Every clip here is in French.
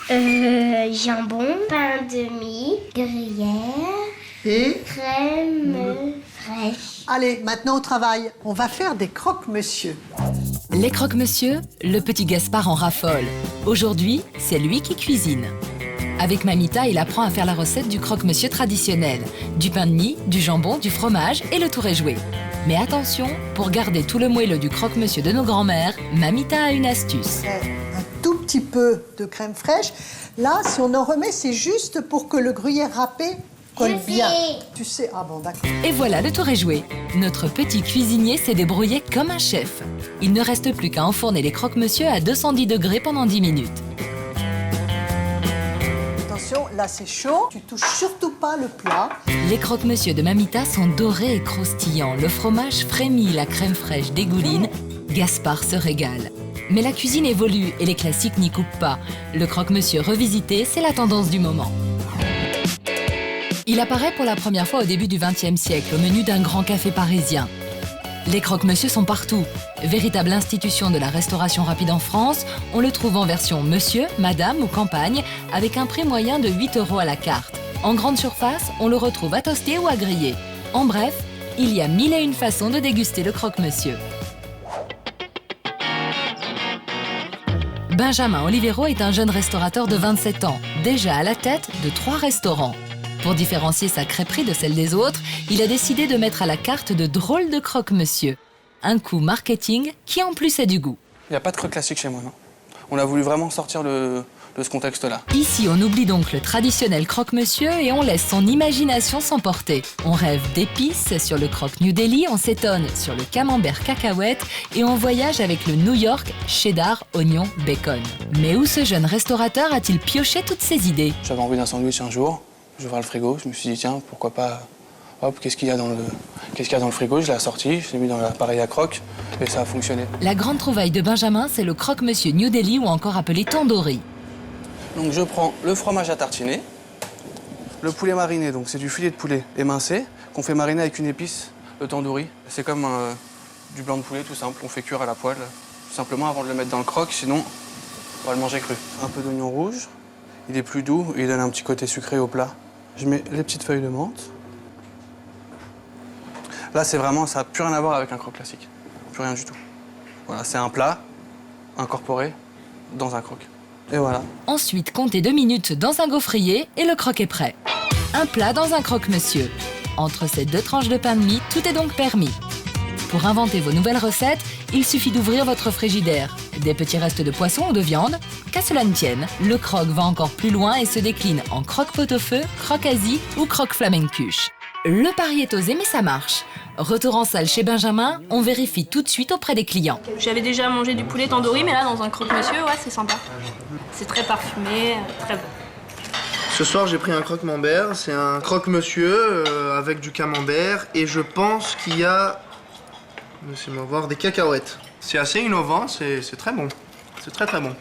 Jambon, pain de mie, gruyère Et crème fraîche. allez, maintenant au travail. On va faire des croque-monsieur. Les croque-monsieur, le petit Gaspard en raffole. Aujourd'hui, c'est lui qui cuisine. Avec Mamita, il apprend à faire la recette du croque-monsieur traditionnel. Du pain de mie, du jambon, du fromage et le tour est joué. Mais attention, pour garder tout le moelleux du croque-monsieur de nos grands-mères, Mamita a une astuce. Un tout petit peu de crème fraîche. Là, si on en remet, c'est juste pour que le gruyère râpé colle Je bien. sais. Tu sais, ah bon, d'accord. Et voilà, le tour est joué. Notre petit cuisinier s'est débrouillé comme un chef. Il ne reste plus qu'à enfourner les croque-monsieur à 210 degrés pendant 10 minutes. Attention, là c'est chaud. Tu touches surtout pas le plat. Les croque-monsieur de Mamita sont dorés et croustillants. Le fromage frémit, la crème fraîche dégouline. Gaspard se régale. Mais la cuisine évolue et les classiques n'y coupent pas. Le croque-monsieur revisité, c'est la tendance du moment. Il apparaît pour la première fois au début du XXe siècle, au menu d'un grand café parisien. Les croque-monsieur sont partout. Véritable institution de la restauration rapide en France, on le trouve en version monsieur, madame ou campagne, avec un prix moyen de 8 € à la carte. En grande surface, on le retrouve à toaster ou à griller. En bref, il y a 1001 façons de déguster le croque-monsieur. Benjamin Olivero est un jeune restaurateur de 27 ans, déjà à la tête de 3 restaurants. Pour différencier sa crêperie de celle des autres, il a décidé de mettre à la carte de drôles de croque-monsieur. Un coup marketing qui en plus a du goût. Il n'y a pas de croque classique chez moi, non. On a voulu vraiment sortir de ce contexte-là. Ici, on oublie donc le traditionnel croque-monsieur et on laisse son imagination s'emporter. On rêve d'épices sur le croque New Delhi, on s'étonne sur le camembert cacahuète et on voyage avec le New York cheddar, oignon, bacon. Mais où ce jeune restaurateur a-t-il pioché toutes ces idées? J'avais envie d'un sandwich un jour. J'ai ouvert le frigo, je me suis dit tiens, pourquoi pas. Hop, qu'est-ce qu'il y a dans le frigo? Je l'ai sorti, je l'ai mis dans l'appareil à croque et ça a fonctionné. La grande trouvaille de Benjamin, c'est le croque-monsieur New Delhi ou encore appelé tandoori. Donc je prends le fromage à tartiner, le poulet mariné, donc c'est du filet de poulet émincé qu'on fait mariner avec une épice, le tandoori. C'est comme du blanc de poulet tout simple, on fait cuire à la poêle, tout simplement avant de le mettre dans le croque, sinon on va le manger cru. Un peu d'oignon rouge, il est plus doux et il donne un petit côté sucré au plat. Je mets les petites feuilles de menthe. Là, c'est vraiment, ça n'a plus rien à voir avec un croque classique. Plus rien du tout. Voilà, c'est un plat incorporé dans un croque. Et voilà. Ensuite, comptez 2 minutes dans un gaufrier et le croque est prêt. Un plat dans un croque-monsieur. Entre ces 2 tranches de pain de mie, tout est donc permis. Pour inventer vos nouvelles recettes, il suffit d'ouvrir votre frigidaire. Des petits restes de poisson ou de viande, qu'à cela ne tienne, le croque va encore plus loin et se décline en croque-pot-au-feu, croque-asie ou croque-flamencuche. Le pari est osé, mais ça marche. Retour en salle chez Benjamin, on vérifie tout de suite auprès des clients. J'avais déjà mangé du poulet tandoori, mais là, dans un croque-monsieur, ouais, c'est sympa. C'est très parfumé, très bon. Ce soir, j'ai pris un croque-mambert. C'est un croque-monsieur avec du camembert. Et je pense qu'il y a, laissez-moi voir, des cacahuètes. C'est assez innovant, c'est très bon. C'est très très bon.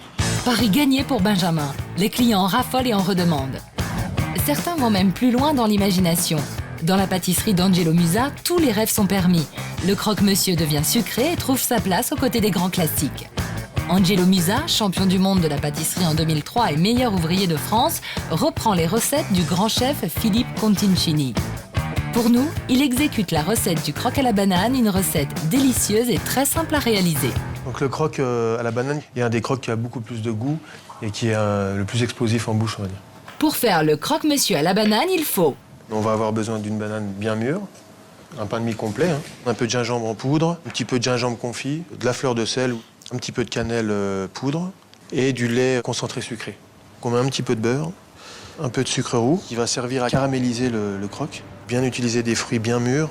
Pari gagné pour Benjamin. Les clients en raffolent et en redemandent. Certains vont même plus loin dans l'imagination. Dans la pâtisserie d'Angelo Musa, tous les rêves sont permis. Le croque-monsieur devient sucré et trouve sa place aux côtés des grands classiques. Angelo Musa, champion du monde de la pâtisserie en 2003 et meilleur ouvrier de France, reprend les recettes du grand chef Philippe Contincini. Pour nous, il exécute la recette du croque à la banane, une recette délicieuse et très simple à réaliser. Donc le croque à la banane est un des croques qui a beaucoup plus de goût et qui est le plus explosif en bouche, on va dire. Pour faire le croque-monsieur à la banane, il faut On va avoir besoin d'une banane bien mûre, un pain de mie complet, un peu de gingembre en poudre, un petit peu de gingembre confit, de la fleur de sel, un petit peu de cannelle poudre et du lait concentré sucré. On met un petit peu de beurre, un peu de sucre roux qui va servir à caraméliser le croque. Bien utiliser des fruits bien mûrs,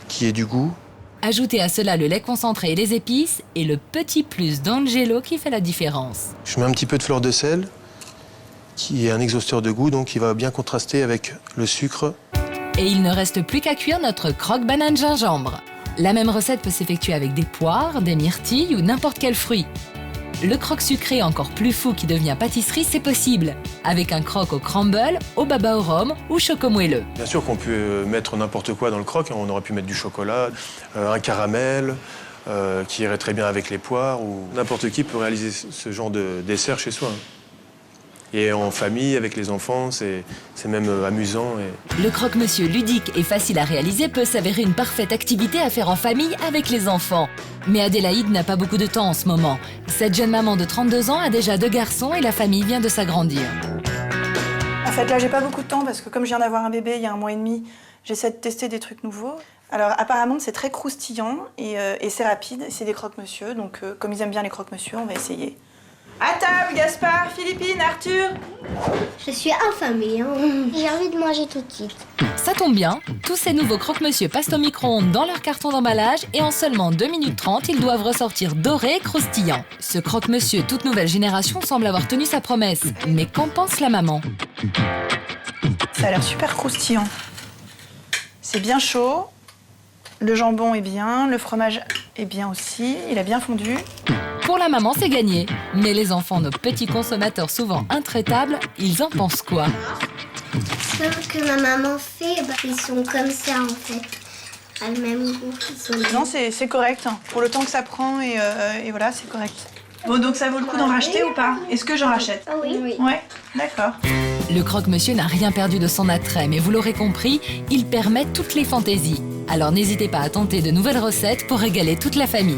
qui aient du goût. Ajoutez à cela le lait concentré et les épices et le petit plus d'Angelo qui fait la différence. Je mets un petit peu de fleur de sel, qui est un exhausteur de goût, donc qui va bien contraster avec le sucre. Et il ne reste plus qu'à cuire notre croque banane gingembre. La même recette peut s'effectuer avec des poires, des myrtilles ou n'importe quel fruit. Le croque sucré encore plus fou qui devient pâtisserie, c'est possible. Avec un croque au crumble, au baba au rhum ou chocomoelleux. Bien sûr qu'on peut mettre n'importe quoi dans le croque. On aurait pu mettre du chocolat, un caramel, qui irait très bien avec les poires. Ou n'importe qui peut réaliser ce genre de dessert chez soi. Et en famille, avec les enfants, c'est même amusant. Le croque-monsieur ludique et facile à réaliser peut s'avérer une parfaite activité à faire en famille avec les enfants. Mais Adélaïde n'a pas beaucoup de temps en ce moment. Cette jeune maman de 32 ans a déjà 2 garçons et la famille vient de s'agrandir. En fait, là, j'ai pas beaucoup de temps parce que comme je viens d'avoir un bébé il y a 1 mois et demi, j'essaie de tester des trucs nouveaux. Alors, apparemment, c'est très croustillant et c'est rapide. C'est des croque-monsieur, donc comme ils aiment bien les croque-monsieur, on va essayer. À table, Gaspard, Philippine, Arthur. Je suis affamée. J'ai envie de manger tout de suite. Ça tombe bien, tous ces nouveaux croque-monsieur passent au micro-ondes dans leur carton d'emballage et en seulement 2 minutes 30, ils doivent ressortir dorés et croustillants. Ce croque-monsieur toute nouvelle génération semble avoir tenu sa promesse. Mais qu'en pense la maman? Ça a l'air super croustillant. C'est bien chaud. Le jambon est bien, le fromage est bien aussi. Il a bien fondu. Pour la maman, c'est gagné. Mais les enfants, nos petits consommateurs souvent intraitables, ils en pensent quoi? Ce que ma maman fait, ils sont comme ça en fait. Pas le même goût. Non, c'est correct. Pour le temps que ça prend et voilà, c'est correct. Bon, donc ça vaut le coup d'en racheter ou pas? Est-ce que j'en rachète? Ah oui. Ouais, d'accord. Le croque-monsieur n'a rien perdu de son attrait, mais vous l'aurez compris, il permet toutes les fantaisies. Alors n'hésitez pas à tenter de nouvelles recettes pour régaler toute la famille.